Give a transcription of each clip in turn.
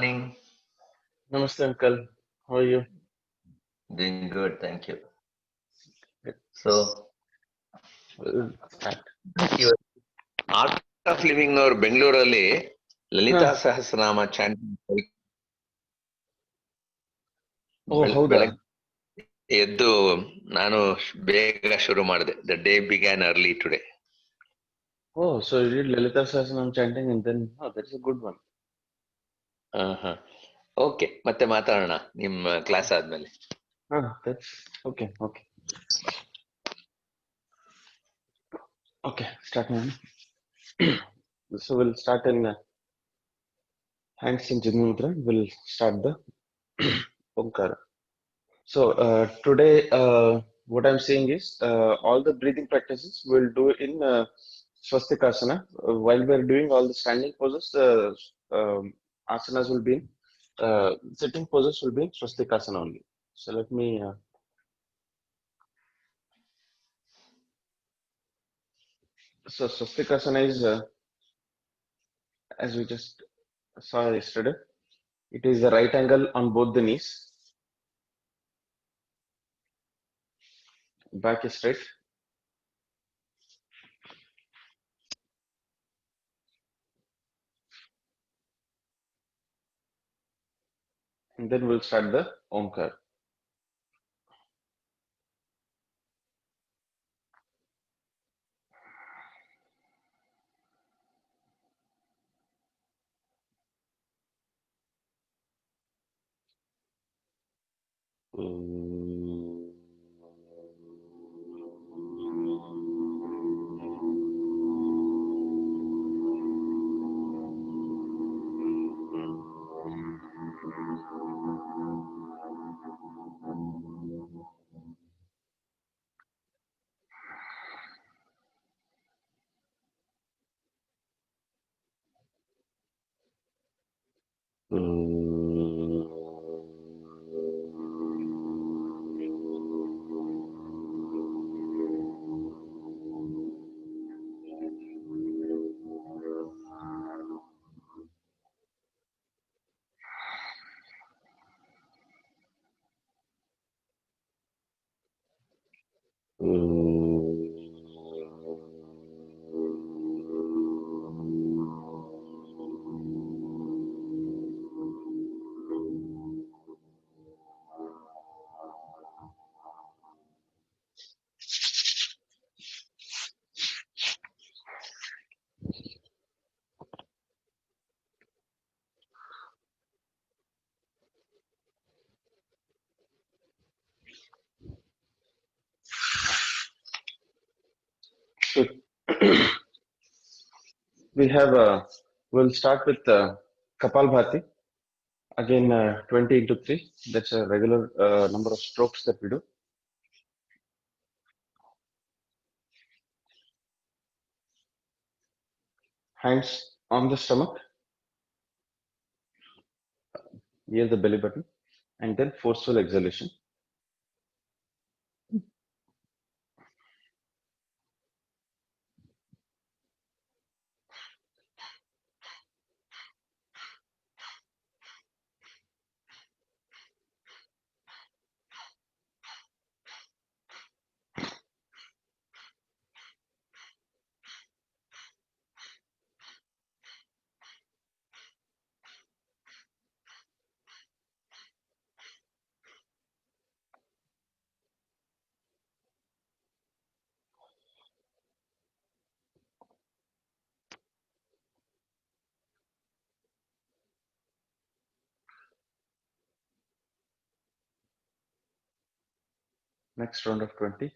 Morning. Namaste, uncle. How are you? Doing good, thank you. Good. So, We'll start. your art of living or ಬೆಂಗಳೂರಲ್ಲಿ Lalitha Huh. ಸಹಸ್ರನಾಮ chanting Oh, ಹೌದಾ? ಎದ್ದು ನಾನು ಬೇಗ ಶುರು ಮಾಡಿದೆ. The day began early today. Oh, so you did Lalita Sahasranam chanting and then, oh, that's a good one. Okay, ಮತ್ತೆ ಮಾತಾಡೋಣ ನಿಮ್ಮ ಕ್ಲಾಸ್ ಆದ್ಮೇಲೆ. That's okay. Okay. Okay, start now. So we'll start in hands in Jiddu Mudra. We'll start the Omkara. So today, what I'm saying is all the breathing practices we'll do in Swastikasana. While we're doing all the standing poses, the asanas will be in sitting poses will be in Swastikasana only. So let me. So Swastikasana is, as we just saw yesterday, it is the right angle on both the knees. Back is straight. And then we'll start the Omkar. So we have, we'll start with Kapal Bhati. Again, 20 into 3. That's a regular number of strokes that we do. Hands on the stomach, near the belly button, and then forceful exhalation. Next round of 20.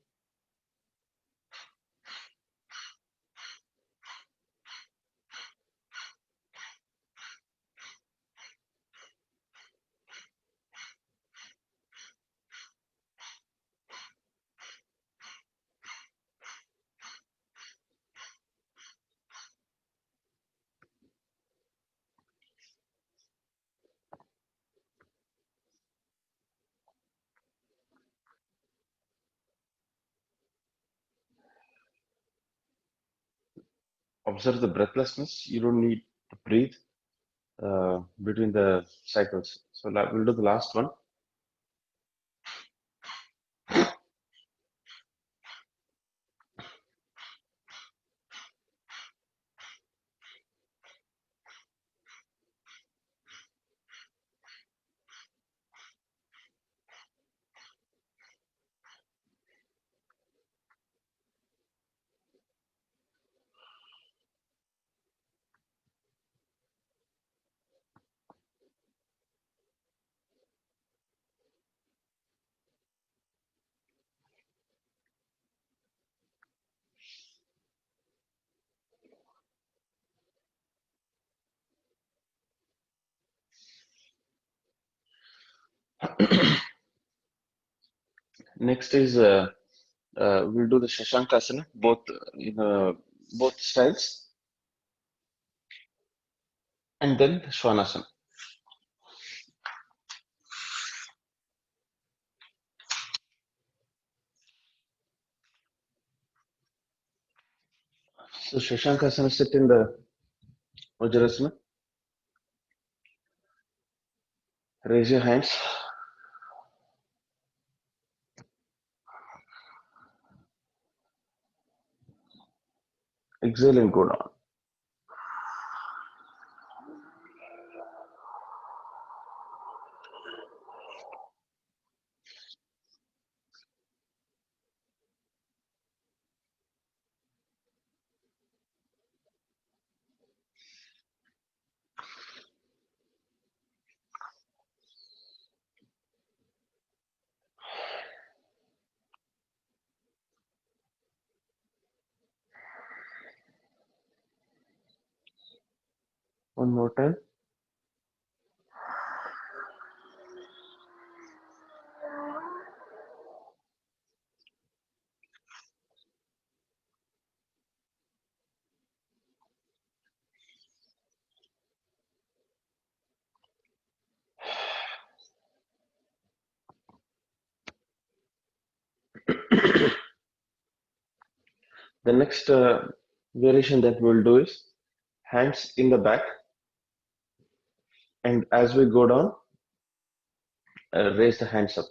Observe the breathlessness. You don't need to breathe. between the cycles. So we'll do the last one. Next is we'll do the Shashankasana, both styles, and then Svanasana. So Shashankasana, sit in the Vajrasana. Raise your hands. Exhale and go down. One more time. The next variation that we'll do is hands in the back, and as we go down, raise the hands up.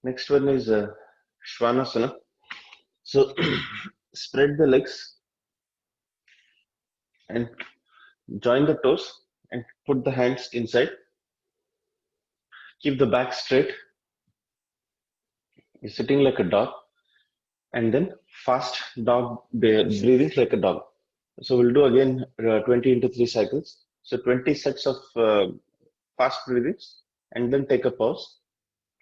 Next one is Svanasana. So spread the legs and join the toes and put the hands inside. Keep the back straight. You're sitting like a dog, and then fast dog breathing like a dog. So we'll do again 20 into 3 cycles. So 20 sets of fast breathings, and then take a pause.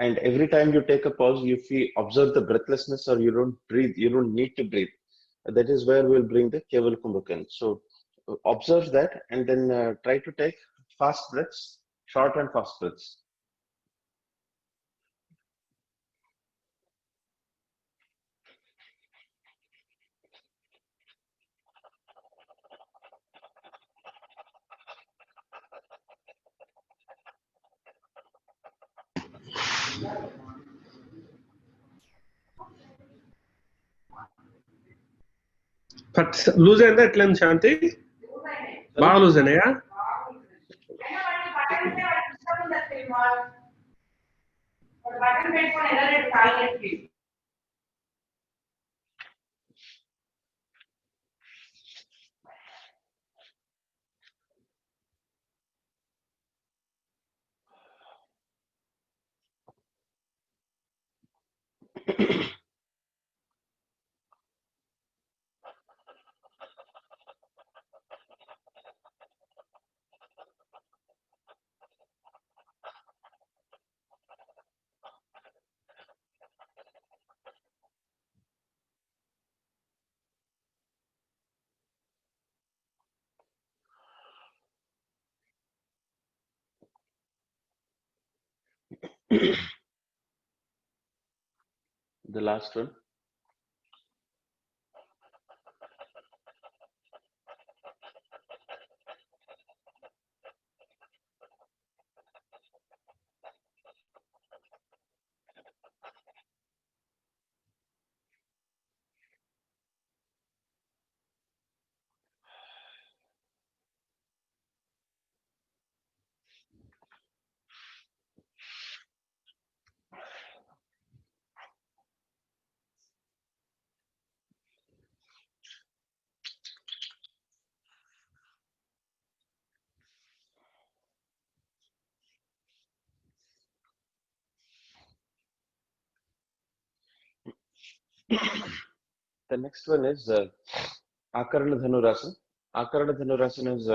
And every time you take a pause, you feel observe the breathlessness, or you don't breathe. You don't need to breathe. That is where we'll bring the Keval Kumbhakan. So observe that, and then try to take fast breaths, short and fast breaths. Loose అయిందా ఎట్లా Shanti Sorry? బాగా loose అయినాయా? The last one. The next one is Akarana Dhanurasana. Akarana Dhanurasana is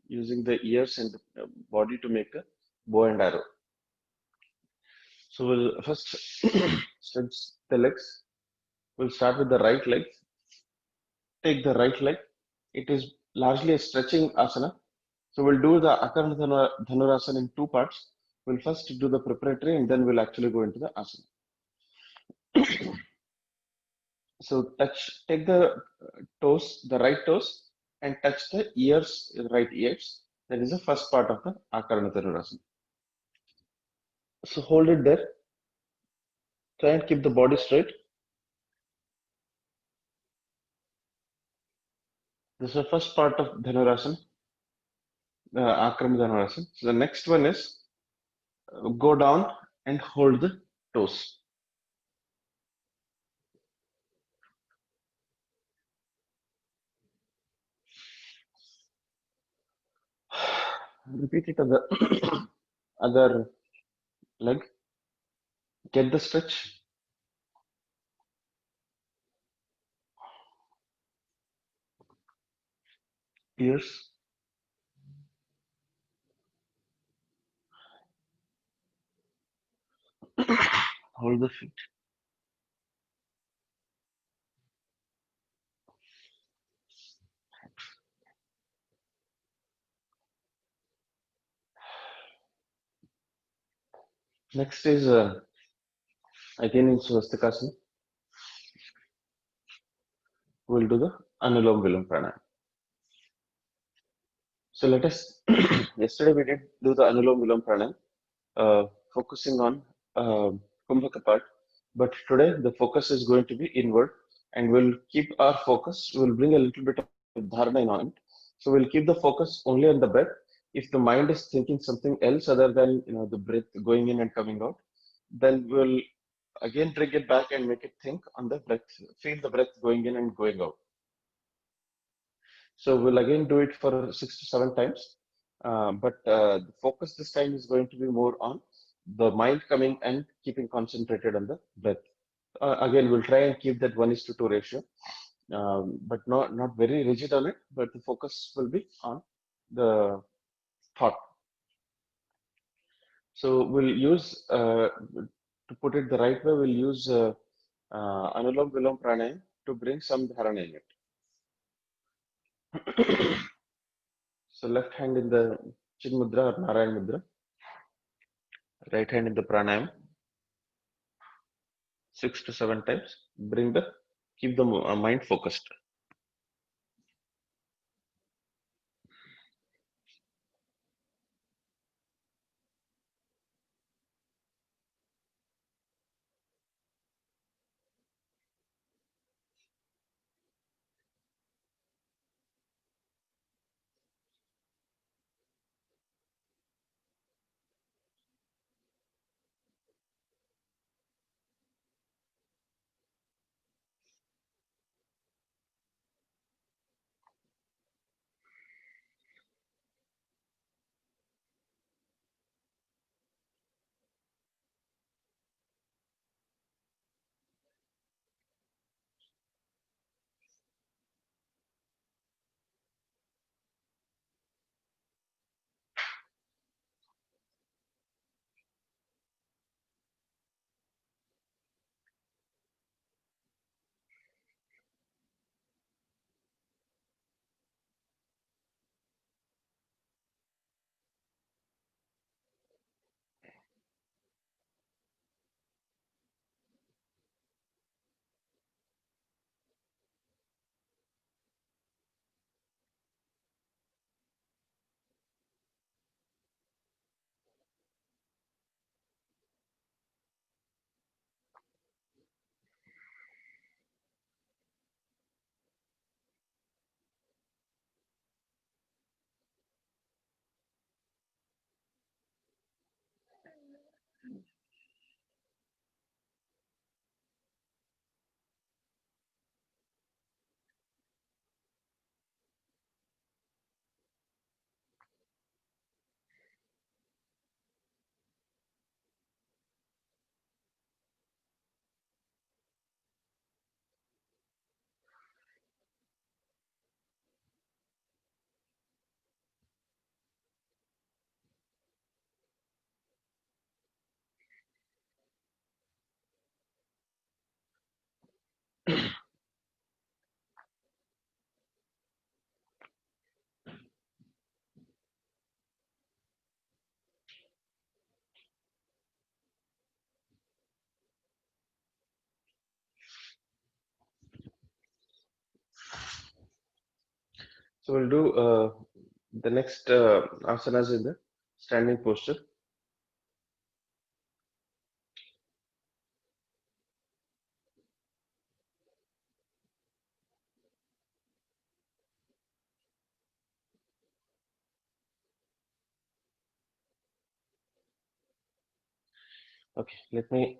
using the ears and the body to make a bow and arrow. So we'll first stretch the legs. We'll start with the right leg. Take the right leg. It is largely a stretching asana. So we'll do the Akarana Dhanurasana in two parts. We'll first do the preparatory and then we'll actually go into the asana. So take the toes, the right toes, and touch the ears, right ears. That is the first part of the Akarana Dhanurasana. So hold it there. Try and keep the body straight. This is the first part of Dhanurasana, Akarana Dhanurasana. So the next one is go down and hold the toes. Repeat it on the other leg. Get the stretch. Ears. Hold the feet. Next is again in Swastikasana. We'll do the Anulom Vilom Pranayama. So let us, yesterday we did do the Anulom Vilom Pranayama, focusing on Kumbhaka part. But today the focus is going to be inward and we'll keep our focus, we'll bring a little bit of dharana in on it. So we'll keep the focus only on the breath. If the mind is thinking something else other than the breath going in and coming out, then we'll again bring it back and make it think on the breath, feel the breath going in and going out. So we'll again do it for 6 to 7 times. But the focus this time is going to be more on the mind coming and keeping concentrated on the breath. Again, we'll try and keep that 1:2 ratio, but not very rigid on it. But the focus will be on the thought. So we'll use to put it the right way. We'll use Anulom Vilom Pranayam to bring some dharana in it. So left hand in the Chin Mudra or Narayan Mudra, right hand in the pranayam, 6 to 7 times. Keep the mind focused. So we'll do the next asanas in the standing posture. Okay, let me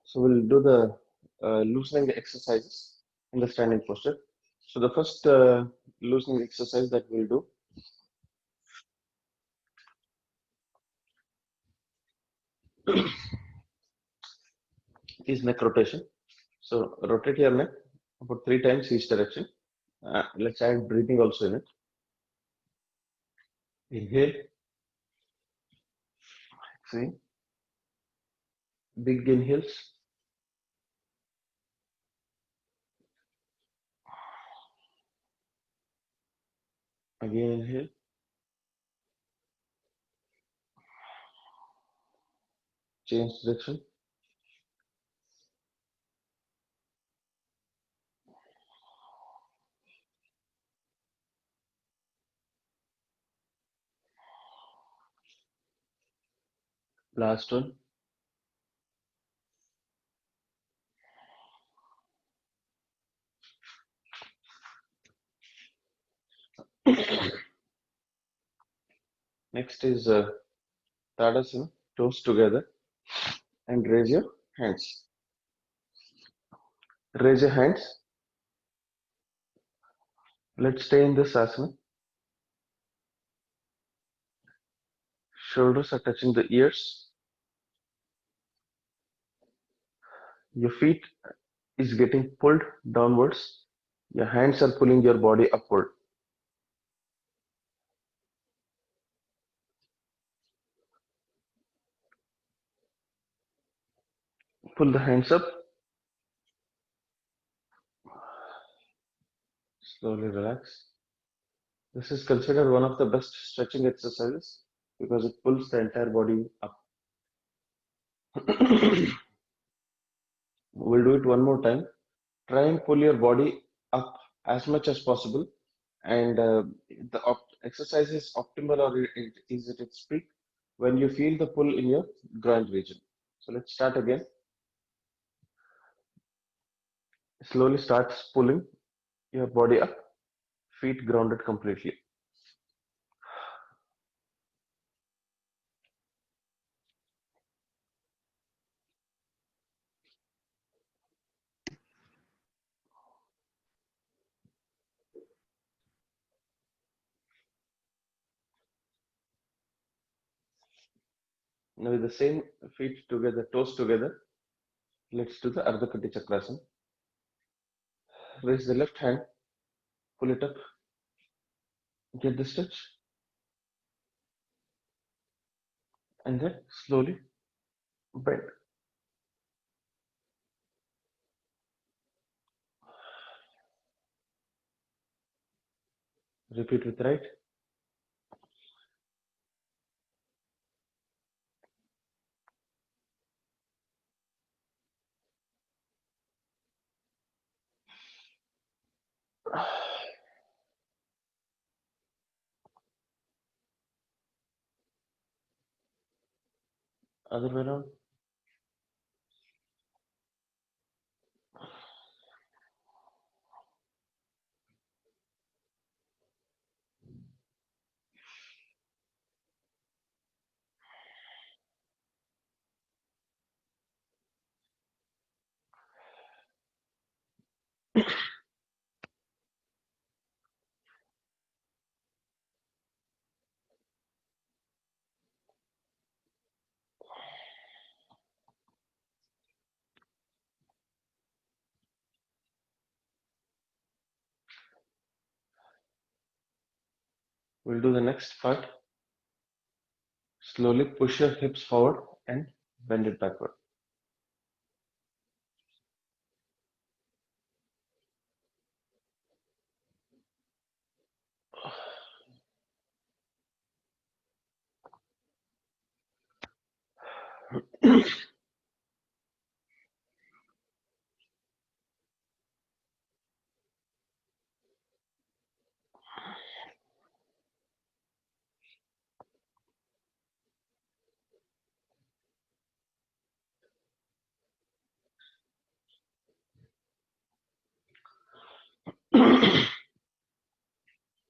so we'll do the loosening exercises in the standing posture. So the first loosening exercise that we'll do is neck rotation. So rotate your neck about 3 times each direction. Let's add breathing also in it. Inhale, exhale, big inhales, again inhale, change direction, last one. Next is Tadasana, toes together and raise your hands. Raise your hands. Let's stay in this asana. Shoulders are touching the ears. Your feet is getting pulled downwards. Your hands are pulling your body upward. Pull the hands up. Slowly relax. This is considered one of the best stretching exercises because it pulls the entire body up. We'll do it one more time. Try and pull your body up as much as possible. And the exercise is optimal or is at its peak when you feel the pull in your groin region. So let's start again. Slowly starts pulling your body up, feet grounded completely. Now with the same feet together, toes together, let's do the Ardha Kati Chakrasana. Raise the left hand, pull it up, get the stretch, and then slowly bend. Repeat with right. Other way around. We'll do the next part. Slowly push your hips forward and bend it backward.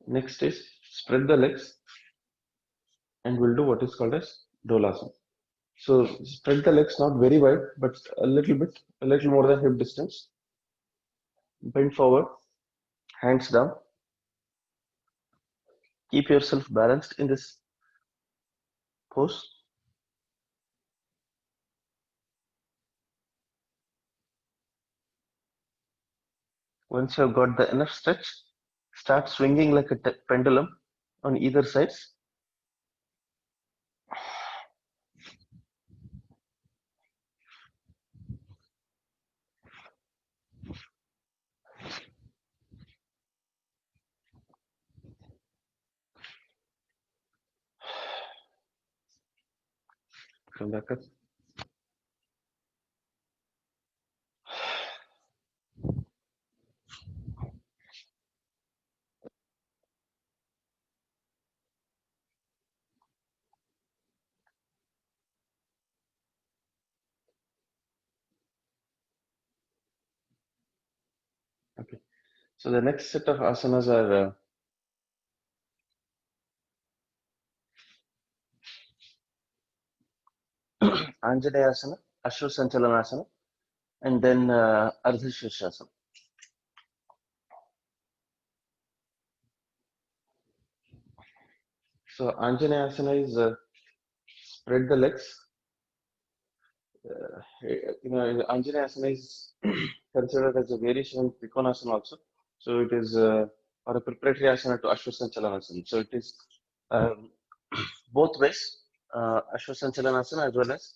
Next is spread the legs and we'll do what is called as dolasana. So spread the legs not very wide, but a little bit, a little more than hip distance. Bend forward, hands down. Keep yourself balanced in this pose. Once you've got the enough stretch, start swinging like a pendulum on either sides. Come back up. Okay. So the next set of asanas are Anjaneyasana, Ashwasanchalanasana, and then Ardha Shirshasana. So Anjaneyasana is spread the legs. Anjaneyasana is considered as a variation of Trikonasana also. So it is or a preparatory asana to Ashwasanchalanasana. So it is um, both ways, Ashwasanchalanasana as well as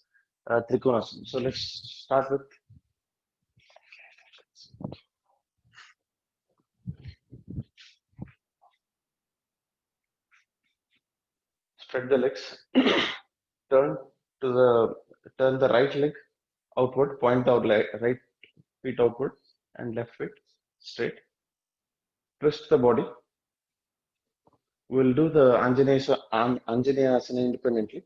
Trikonasana. So let's start with spread the legs, turn turn the right leg outward, point out right feet outward and left feet straight. Twist the body. We'll do the Anjaneya asana independently.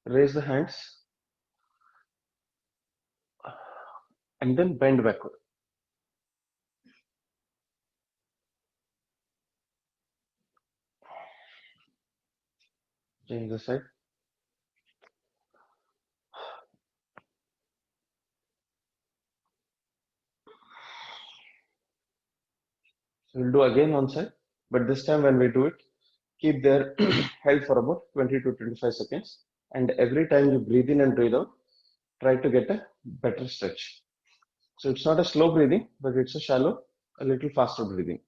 Raise the hands and then bend backward. Change the side. So we'll do again one side, but this time when we do it, keep there held for about 20 to 25 seconds. And every time you breathe in and breathe out, try to get a better stretch. So it's not a slow breathing, but it's a shallow, a little faster breathing.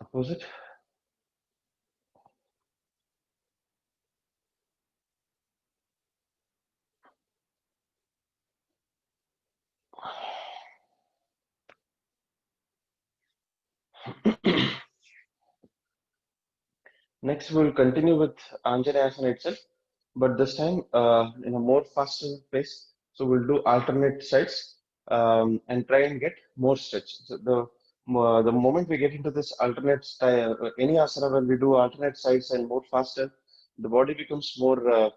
Opposite. Next, we'll continue with Anjaneyasana itself, but this time in a more faster pace. So we'll do alternate sides and try and get more stretch. So the moment we get into this alternate style, any asana when we do alternate sides and more faster, the body becomes more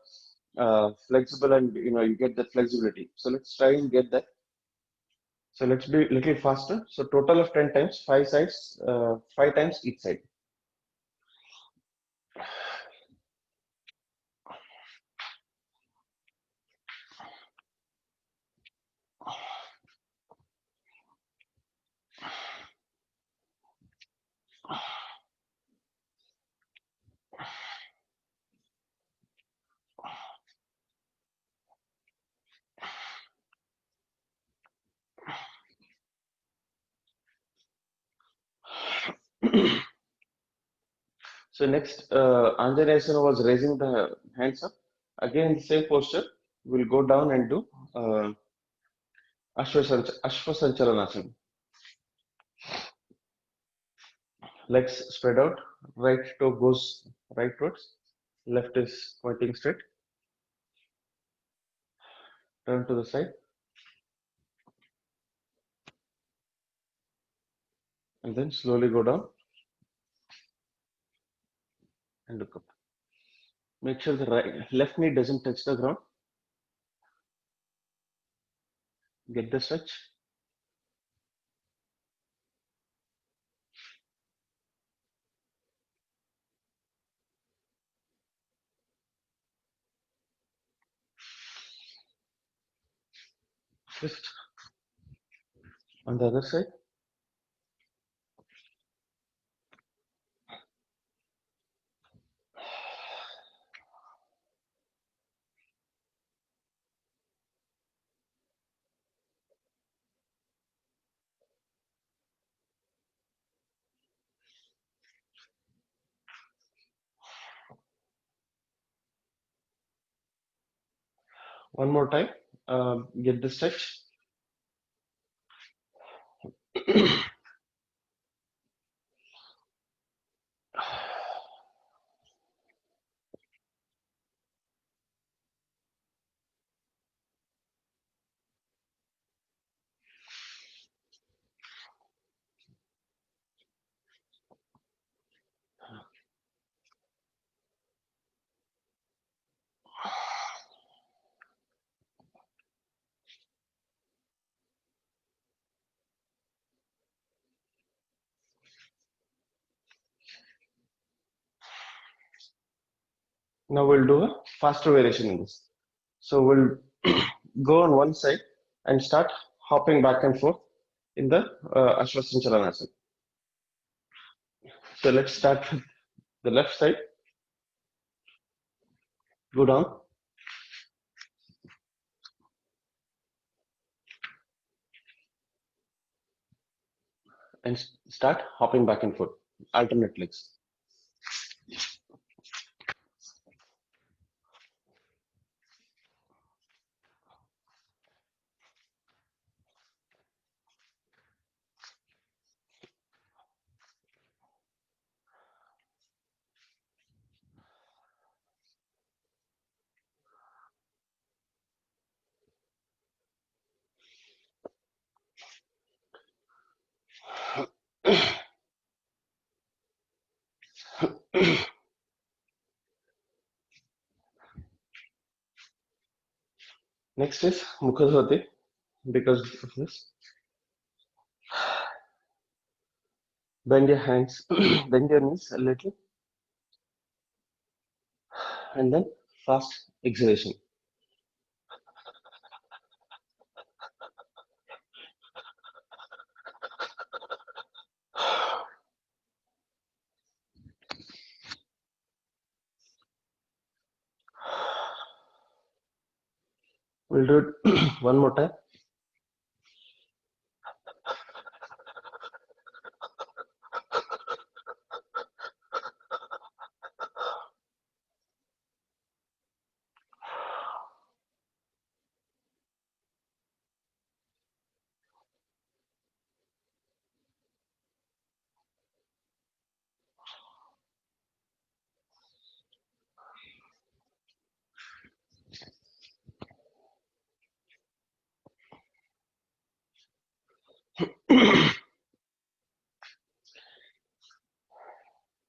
flexible and you get that flexibility. So let's try and get that. So let's do a little faster. So total of 10 times, 5 sides, 5 times each side. So next, Anjaneyasana was raising the hands up. Again, in the same posture, we'll go down and do Ashvasanchalanasana. Legs spread out, right toe goes rightwards, left is pointing straight. Turn to the side. And then slowly go down and look up. Make sure the left knee doesn't touch the ground. Get the stretch. Twist. On the other side. One more time. Get the stretch. Now we'll do a faster variation in this. So we'll go on one side and start hopping back and forth in the Ashvasanchalanasana. So let's start with the left side. Go down. And start hopping back and forth. Alternate legs. Next is Mukhadhati. Because of this, bend your hands, bend your knees a little, and then fast exhalation. We'll do it one more time.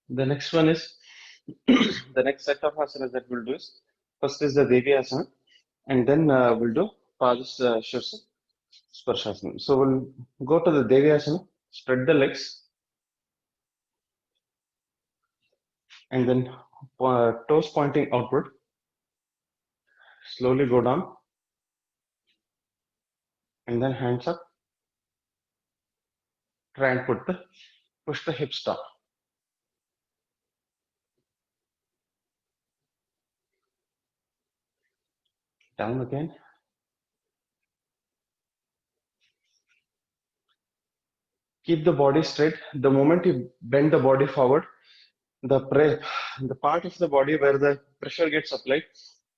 The next one is the next set of asanas that we'll do is first is the Devi asana, and then we'll do Padasana Sparshasana. So we'll go to the Devi asana, spread the legs, and then toes pointing outward. Slowly go down, and then hands up. Try and push the hips down. Down again. Keep the body straight. The moment you bend the body forward, the part of the body where the pressure gets applied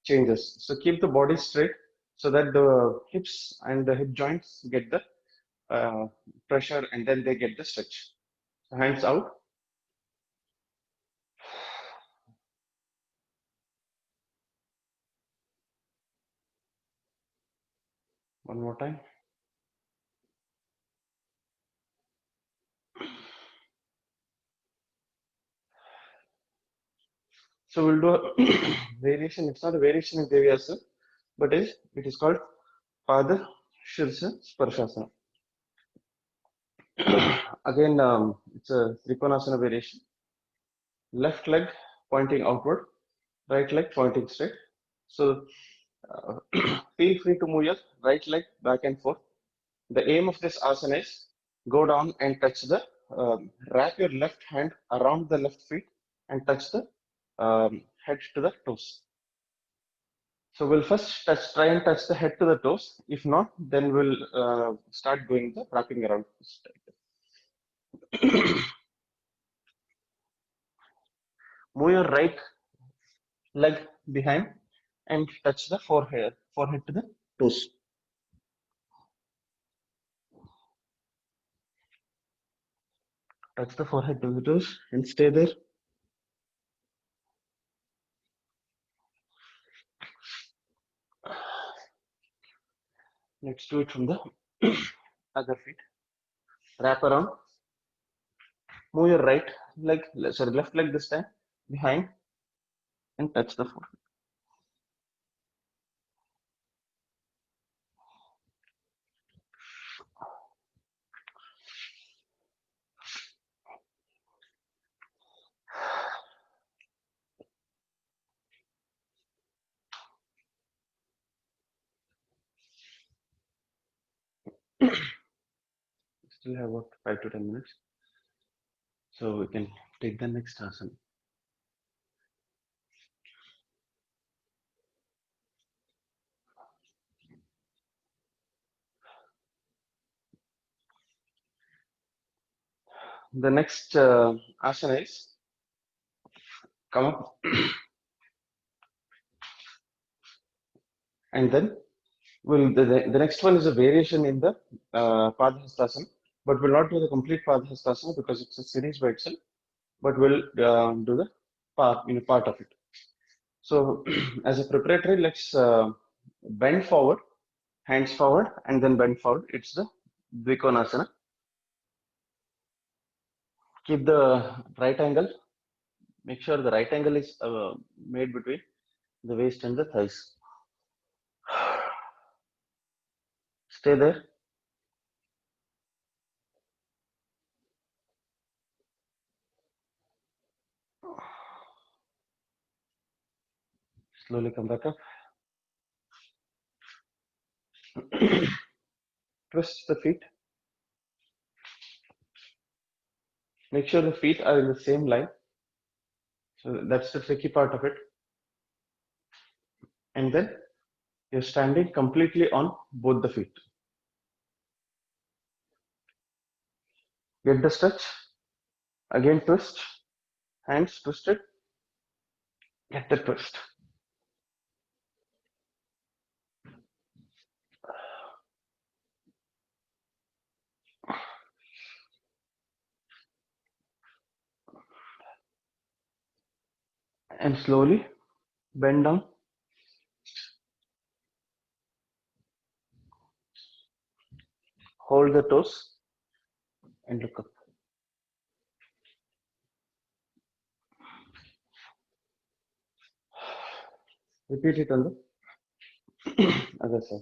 changes. So keep the body straight so that the hips and the hip joints get the pressure and then they get the stretch. So hands out. One more time. So we'll do a variation. It's not a variation in Devyasana, but it is called Pada Shirsha Sparshasana. Again, it's a Trikonasana variation. Left leg pointing outward, right leg pointing straight. So feel free to move your right leg back and forth. The aim of this asana is go down and touch wrap your left hand around the left feet and touch the head to the toes. So we'll first try and touch the head to the toes. If not, then we'll start doing the wrapping around. Move your right leg behind and touch the forehead to the toes. Touch the forehead to the toes and stay there. Let's do it from the other feet. Wrap around. Move your left leg this time behind and touch the forehead. Still have about 5 to 10 minutes. So we can take the next asana. The next asana is come up and then the next one is a variation in the Padhastasana, but we'll not do the complete Padhastasana because it's a series by itself, but we'll do the part of it. So as a preparatory, let's bend forward, hands forward, and then bend forward. It's the Dvikonasana. Keep the right angle. Make sure the right angle is made between the waist and the thighs. Stay there. Slowly come back up. Twist the feet. Make sure the feet are in the same line. So that's the tricky part of it. And then you're standing completely on both the feet. Get the stretch. Again, twist. Hands twisted. Get the twist. And slowly bend down. Hold the toes and look up. Repeat it on the other side.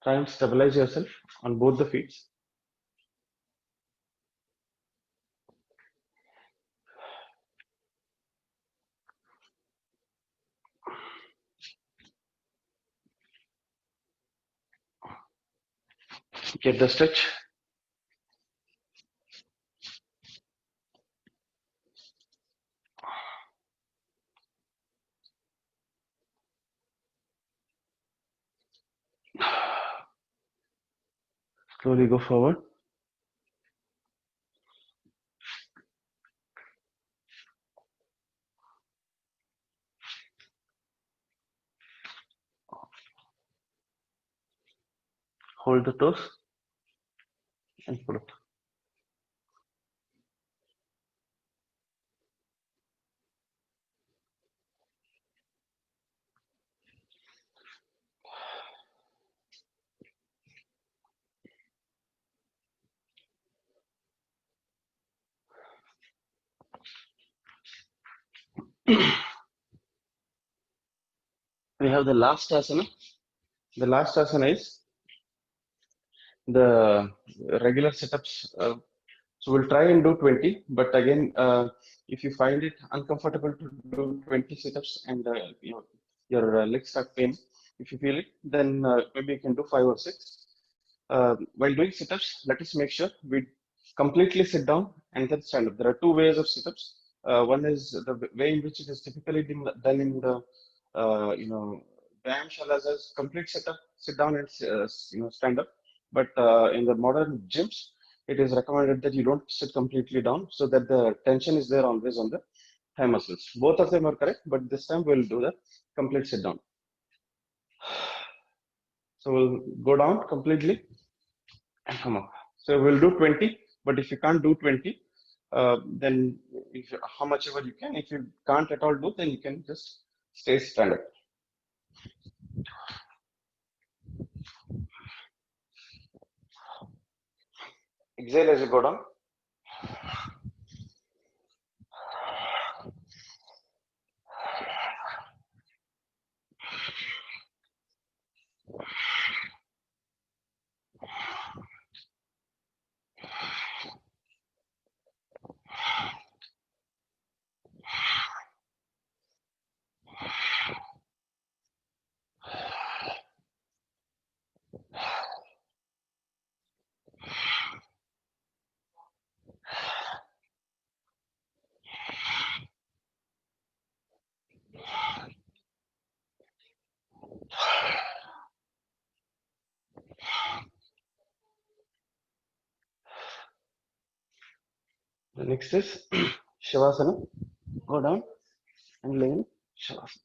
Try and stabilize yourself on both the feet. Get the stretch. Slowly go forward. Hold the toes and pull up. We have the last asana. The last asana is the regular sit-ups. So we'll try and do 20, but again, if you find it uncomfortable to do 20 sit-ups and your legs start pain, if you feel it, then maybe you can do 5 or 6. While doing sit-ups, let us make sure we completely sit down and then stand up. There are two ways of sit-ups. One is the way in which it is typically done in the Vyam as complete setup, sit down and stand up. But in the modern gyms, it is recommended that you don't sit completely down so that the tension is there always on the thigh muscles. Both of them are correct, but this time we'll do the complete sit down. So we'll go down completely and come up. So we'll do 20, but if you can't do 20, then how much ever you can. If you can't at all do, then you can just stay standard. Exhale as you go down. The next is Shavasana. Go down and lay in Shavasana.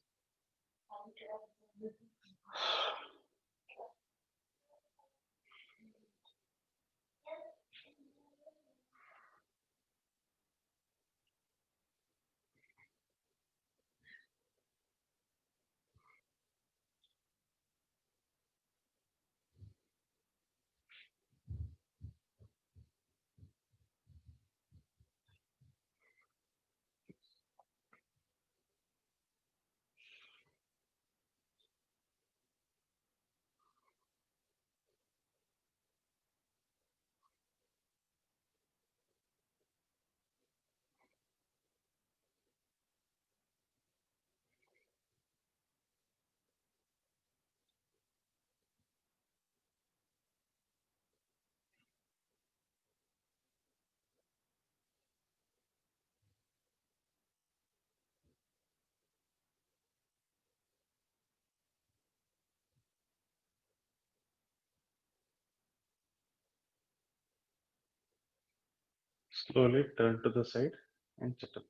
Slowly turn to the side and sit up.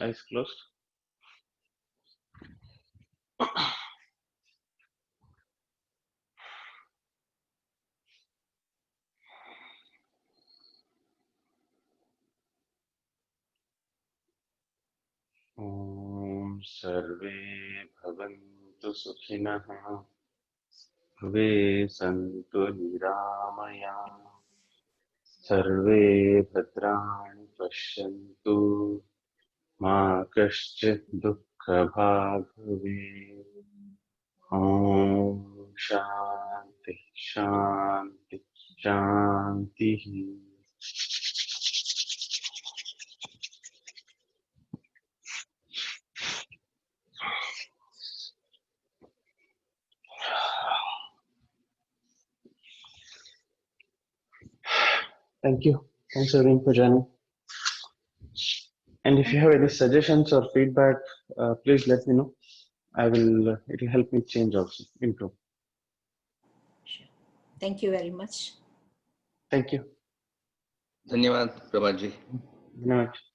Eyes closed. Om Sarve Bhavantu Sukhinah Bhave Santu Niramaya Sarve Bhadrani Pashyantu Ma Kaschit Dukkha Bhag Bhave. Om Shanti Shanti Shanti. Thank you. Thanks everyone for joining. And if you have any suggestions or feedback, please let me know. It will help me change also, improve. Sure. Thank you very much. Thank you. धन्यवाद प्रभात जी. धन्यवाद.